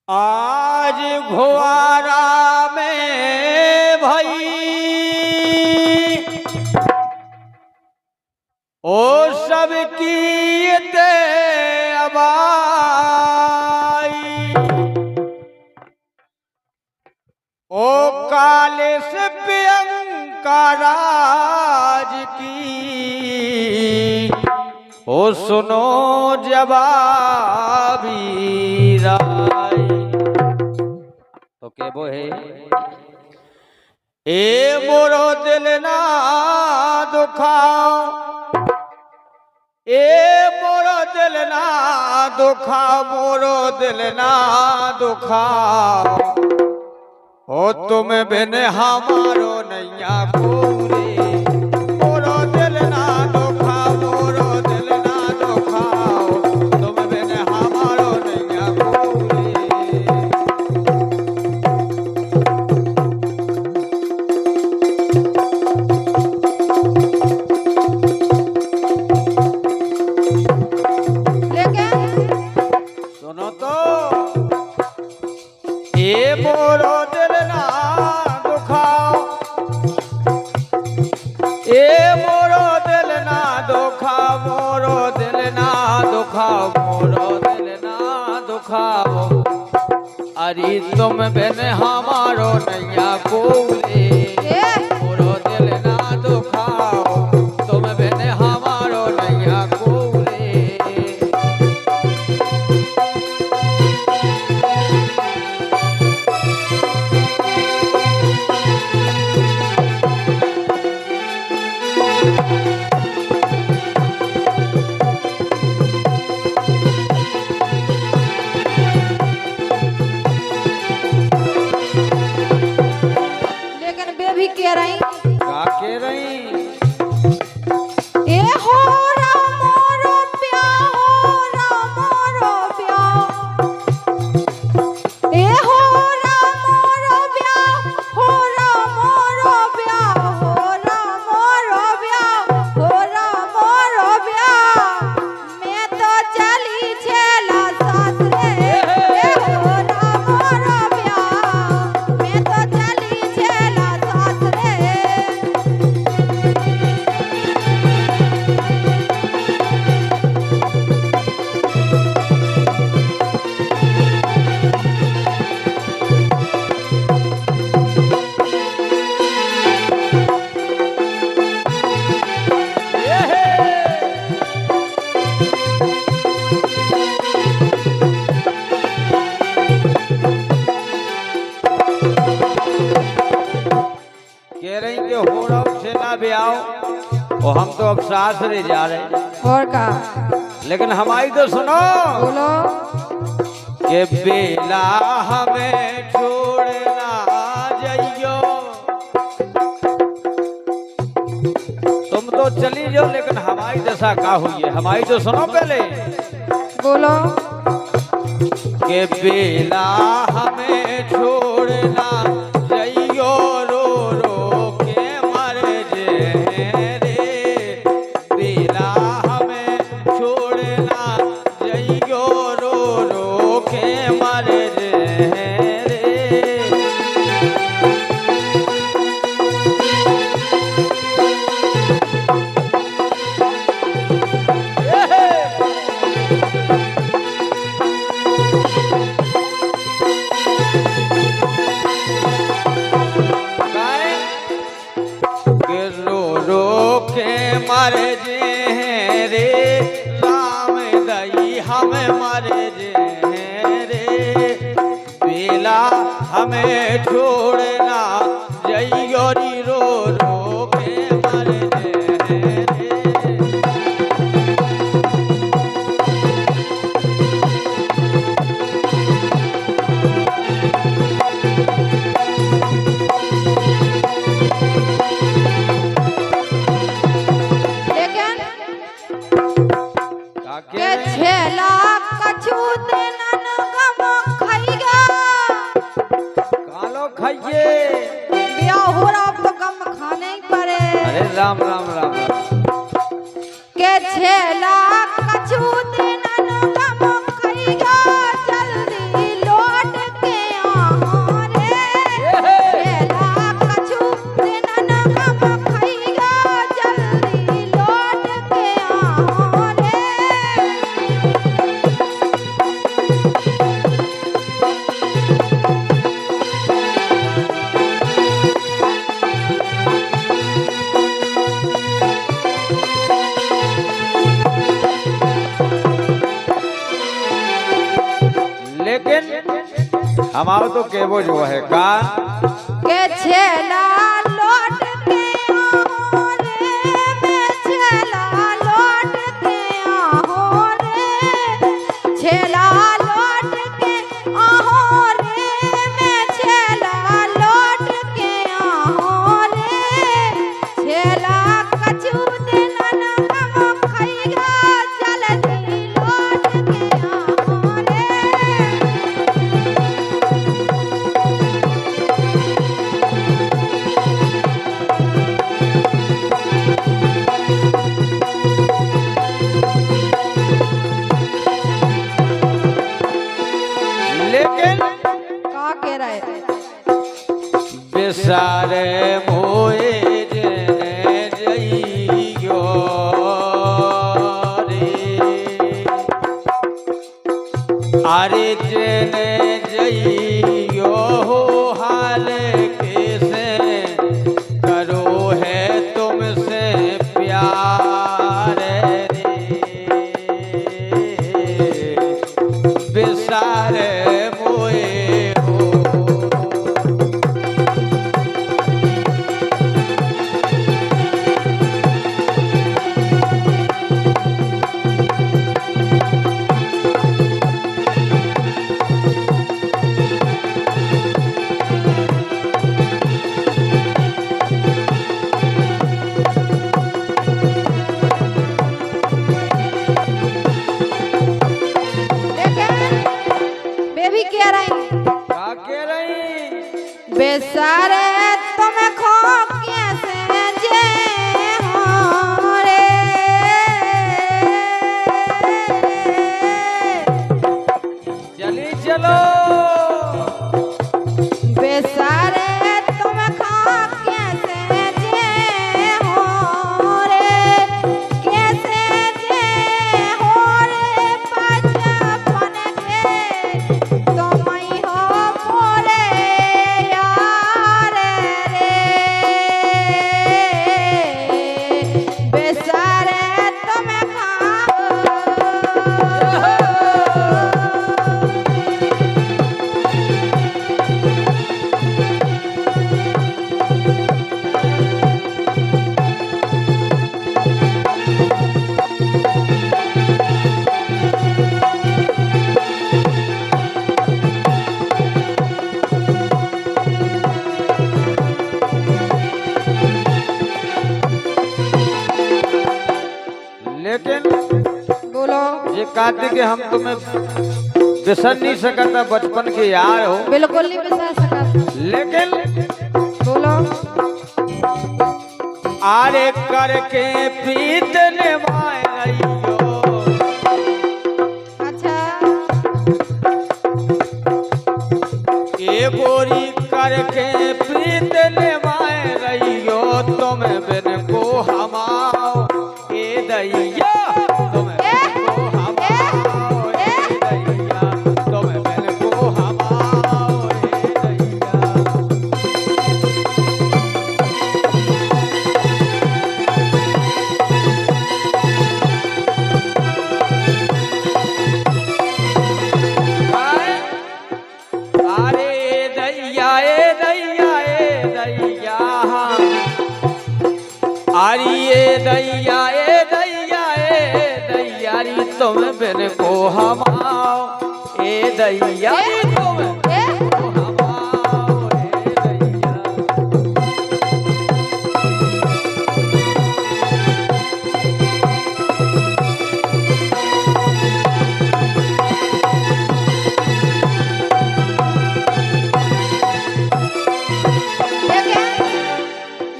आज घोआरा में भई ओ सबकी ते अबाई ओ काले से प्रियंकाराज की ओ सुनो जवाबी राय। तो के वो है ए मोरो दिल ना दुखाओ, ए मोरो दिल ना दुखाओ, मोरो दिल ना दुखाओ, ओ तुम बिन हमारो नैया पूरे। मोरो दिल ना दुखाओ, मोरो दिल ना दुखाओ, तुम बिन हमारो नैया पूरे। सुनो तो ए मोरो दिल ना दुखाओ, ए मोरो दिल ना दुखाओ, मोरो दिल ना दुखाओ, मोरो दिल ना दुखाओ, अरे तुम बिन हमारो नैया कोरे। मोरो दिल ना दुखाओ, तुम बिन हमारो नैया कोरे। के रही का के रही ए हो रामोरो प्यार, हो रामोरो प्यार, ए हो रामोरो प्यार, हो रामोरो प्यार, हो रामोरो प्यार, हो रामोरो प्यार, मैं तो चली छेला सासरे। ए हो रामोरो प्यार, मैं तो चली छेला सासरे। कह रही कि हो रहा से ना भी आओ, और हम तो अब सासरे जा रहे, और का लेकिन हमारी तो सुनो बोलो कि बेला हमें छोड़ना जाइयो। तुम तो चली जाओ, लेकिन हमारी दशा का हुई है, हमारी तो सुनो पहले बोलो कि बेला हमें छोड़ना जाइयो, रो रो के मर जे रे। बेला हमें छोड़ना जाइयो, रो रो के मर जे रे। के रो रो के मर जे रे, राम दई हम मर जे रे। बेला हमें छोड़ना जइयो री, रो रो के मर जे रे। लेकिन का के के छेला कछु दिनन गम खइगा। कालो खाइए। ब्याह हो रहा अब तो गम खाने ही पड़े। अरे राम राम राम राम। के छेला कछु दिनन गम खइगा, जल्दी लौट लेकिन हमारा तो केवो जो है का के छेला लौट के आओ रे मैं छेला लौट के आओ रे छेला लौट के आओ रे मैं छेला लौट के आओ रे छेला कछु दिन हम खइगा जल्दी लौट के आओ रे लेकिन का कह रहे बेसारे मोए जने जइयो रे अरे जने जइयो हाल कैसे करो है तुमसे प्यार रे बेसारे मोए हो लेकिन बेबी कह रही का कह रही बेसारे तुम खो कैसे जे हो रे चली चलो बेसारे तुम खो कैसे जे हो रे कैसे जे हो रे बचपन के तुम ही हो मोरे यार रे बेसारे तुम खाओ लेकिन बोलो ये कहते कि हम तुम्हें बिसर नहीं सकता बचपन के यार हो बिल्कुल नहीं बिसर सका लेकिन बोलो आरे करके प्रीत निभाइयो अच्छा ए गोरी करके प्रीत निभाए रहियो तुम बिन को हमाओ ए दैया तुम बिन को हमाओ ए दैया तुम बिन को हमाओ ए दैया अरे दैया ए दैया ए दैया अरे ए दैया ए दैया ए दैया री तुम बिन को हमाओ ए दैया री तुम बिन को हमाओ ए दैया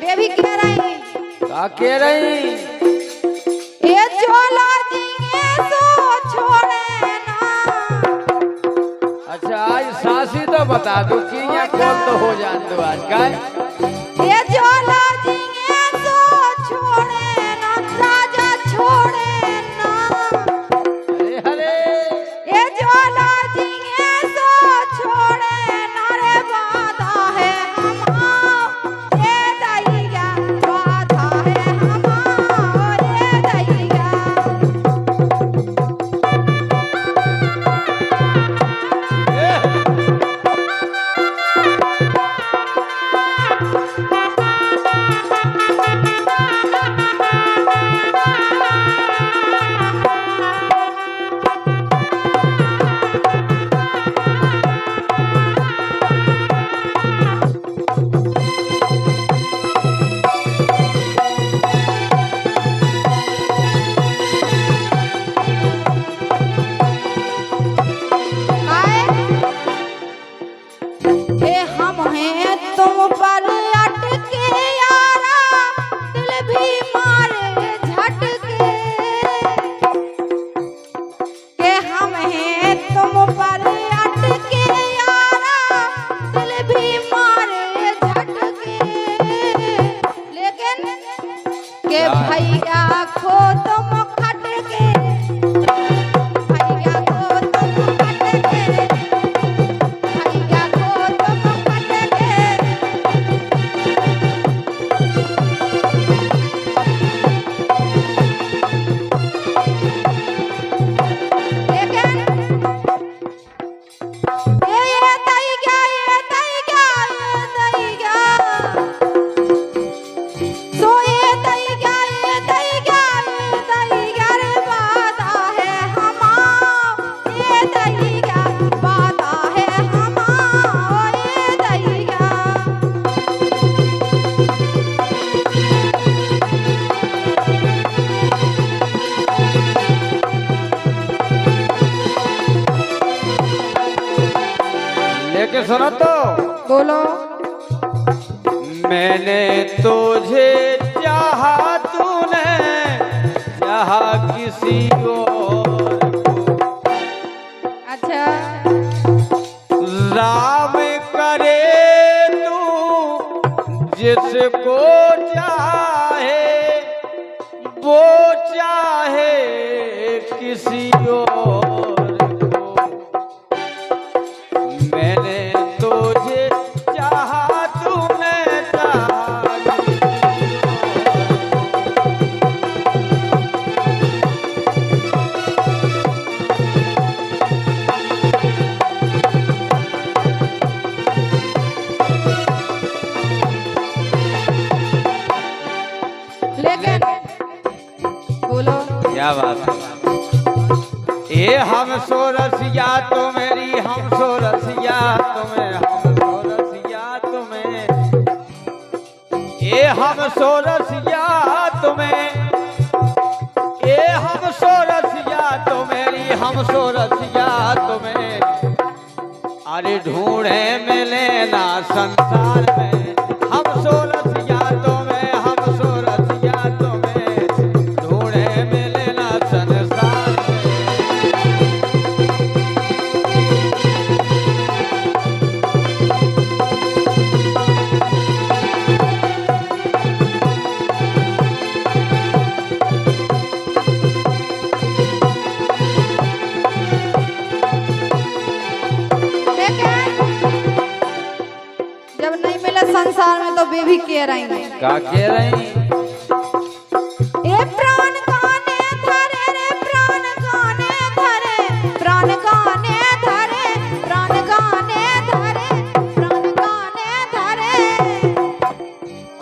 बेबी कह रही का कह रही ये चोला जिए सो छोड़े ना अच्छा आज सासी तो बता दो कि यहाँ कौन तो हो जान दो आज का ये चोला जिए सो छोड़े ना राजा छोड़े ना अरे हरे ये चोला जिए सो छोड़े ना रे वादा है हमारा ये दैया वादा है हमारा ये दैया ये दई गया ये दई गया ये दई गया सो ये दई गया ये दई गया रे वादा है हमारा ये दई गया वादा है हमारा ये दई गया लेके सुनो तो बोलो मैंने तुझे चाहा तूने चाहा किसी और को अच्छा राम करे तू जिसको चाहे वो चाहे किसी और को मैंने तुझे चाहा तूने चाहा लेकिन बोलो क्या बात है ये हम सो रसिया तो मेरी हम सो रसिया तुम्हें हम सो रसिया तुम्हें ये हम सो रसिया तुम्हें ये हम सो रसिया तो मेरी हम सो रसिया तुम्हें अरे ढूंढे मिले ना संसार में हम सो रसिया तुम्हें हम सो रसिया तुम्हें ढूंढे मिले ना संसार में लेकिन जब नहीं मिले संसार में तो वे भी कह रही हैं क्या कह रही ए प्राण गाने धरे रे प्राण गाने धरे प्राण गाने धरे प्राण गाने धरे प्राण गाने धरे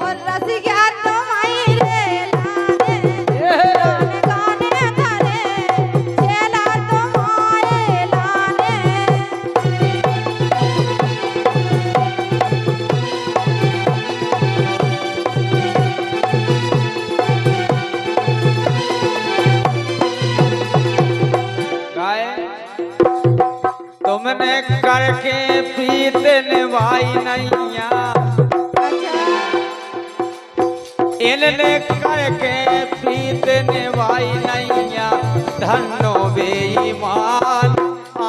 और रसिया तुम्हारी रे लाने प्राण गाने धरे चेला तुम्हारे लाने गाय तुमने करके पीते निभाई नैया इनने करके पीते निभाई नैया धनो बेईमान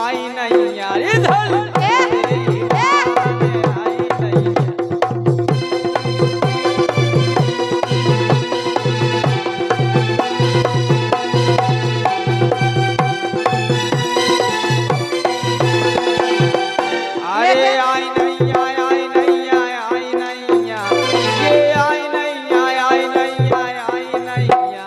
आई नैया इधर आई नैया अरे आई नैया आई नैया आई नैया ये आई नैया आई नैया आई नैया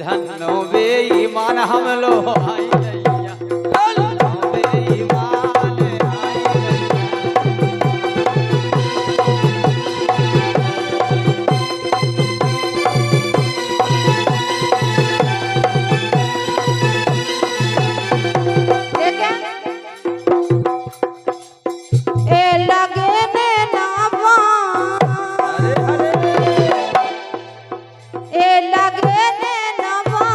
धनो बेईमान हम लोग आई नैया धनो बेईमान आई नैया लेकिन ए लगे ने नावा अरे अरे ए लगे ने नावा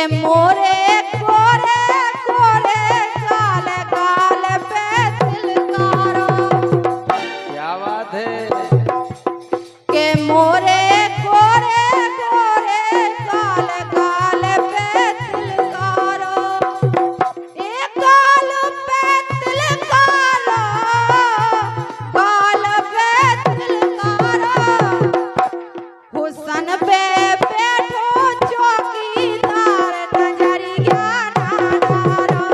के मोरे गोरे गोरे गाल गाल पे तिलकारो क्या बात है। के मोरे गोरे गोरे गाल गाल पे तिलकारो एक गाल पे तिलकारो गाल पे तिलकारो हुसन पे बैठो चौकीदार नजरिया ना डारो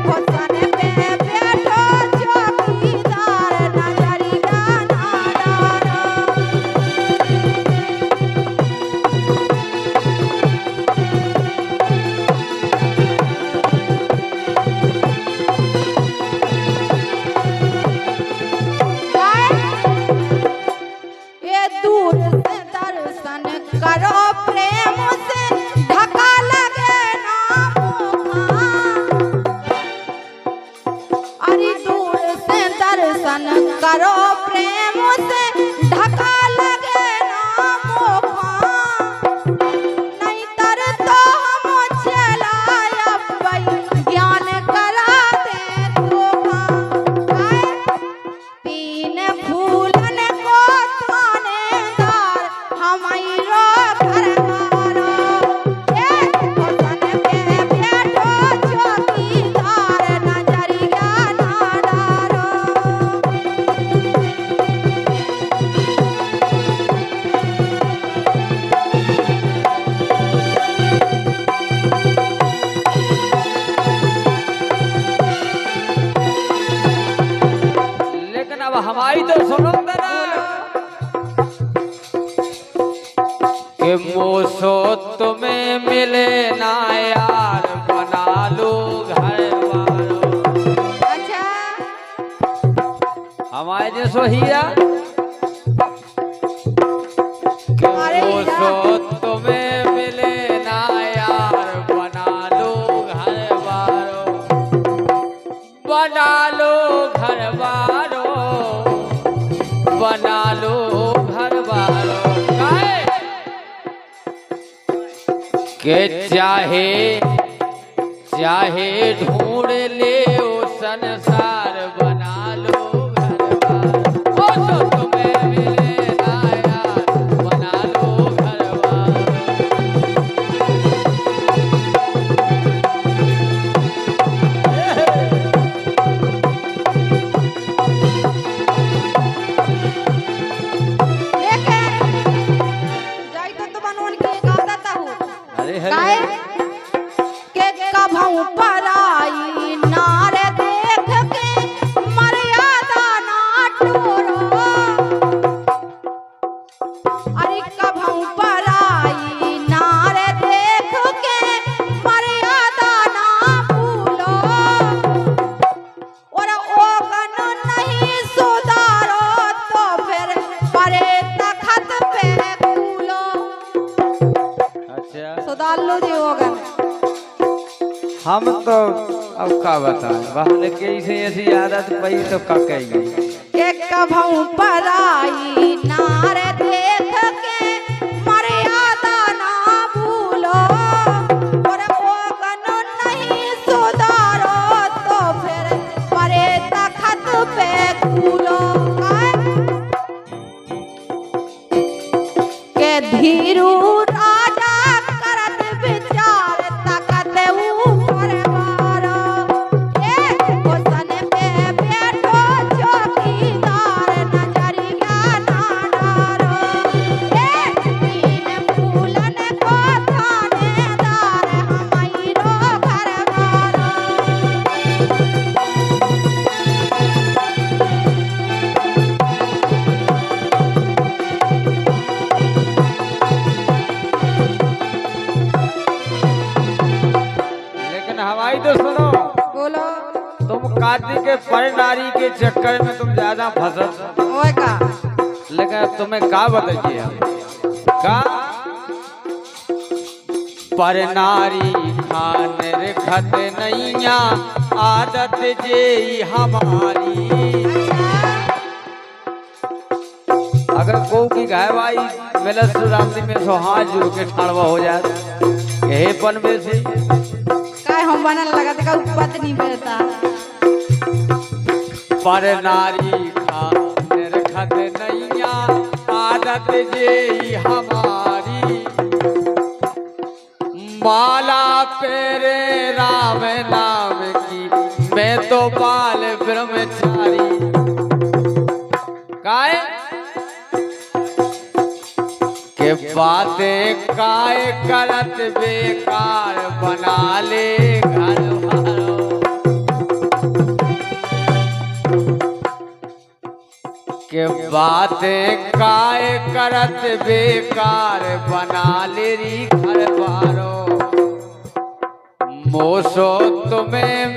हुसन पे बैठो चौकीदार नजरिया ना डारो ये दूर से दर्शन करो प्रेम से ढका लगे नामुखा अरे दूर से दर्शन करो प्रेम से ढका लगे नामुखा नहीं तर तो हम चलाया पई ज्ञान करा दे धोखा पीन फूलन को थानेदार हमारो घरवारो हुसन पे बैठो चौकीदार नजरिया ना डारो लेकिन अब हमारी तो सुनो ना कि मोसो तुम्हें मिले ना यार बना लो घर वालों। अच्छा हमारे जैसो हीरा कि अरे हीरा। मोसो तुम्हें मिले ना यार बना लो घर वालों। बना लो घर वालों बना लो घर वालों के चाहे चाहे ढूंढ ले ओ संसार बना लो घर वालों। ओ सो तुम्हें मिले ना यार बना लो घर वालों। जाई तो बनवन के गा देता हूँ अरे काहे के कभऊ पराई नार देख के मर्यादा ना टोरो अरे कभऊ पराई नार देख के मर्यादा ना भूलो और ओगन नहीं सुधारो तो फिर परे तखत पे कूलो अच्छा सुधार लो जी ओगन हम तो अब का बताएं बहन के ऐसे ऐसी आदत पई तो का कहेंगे के कभऊ पराई नार देख के मर्यादा ना भूलो और ओगन नहीं सुधारो तो फिर परे तखत पे कूलो के धीरू राजा करत विचार तकत ऊपर मारो हुसन पे बैठो चौकीदार नजरिया ना डारो तीन फूलन को थानेदार हमारो घरवारो लेकिन हमारी तो सुनो बोलो तुम काती के पर नारी के चक्कर में तुम ज्यादा फंसत ओए का लेकिन अब तुम्हें का बताइए हम का पर नारी खान रखत नैया आदत जे हमारी अगर को की गाय भाई मिलत रात्रि में सो हाथ जोड़ के ठाड़वा हो जाए हे बनबे से काय हम बनल लगा का उपत नहीं बेटा पर नारी खा निरखत नैया आदत जे ही हमारी माला पेरे राम नाम की मैं तो बाल ब्रह्मचारी काय के बातें काय करत बेकार बना ले घर वालों के बातें काय करत बेकार बना ले री घर वालों मोसो तुम्हें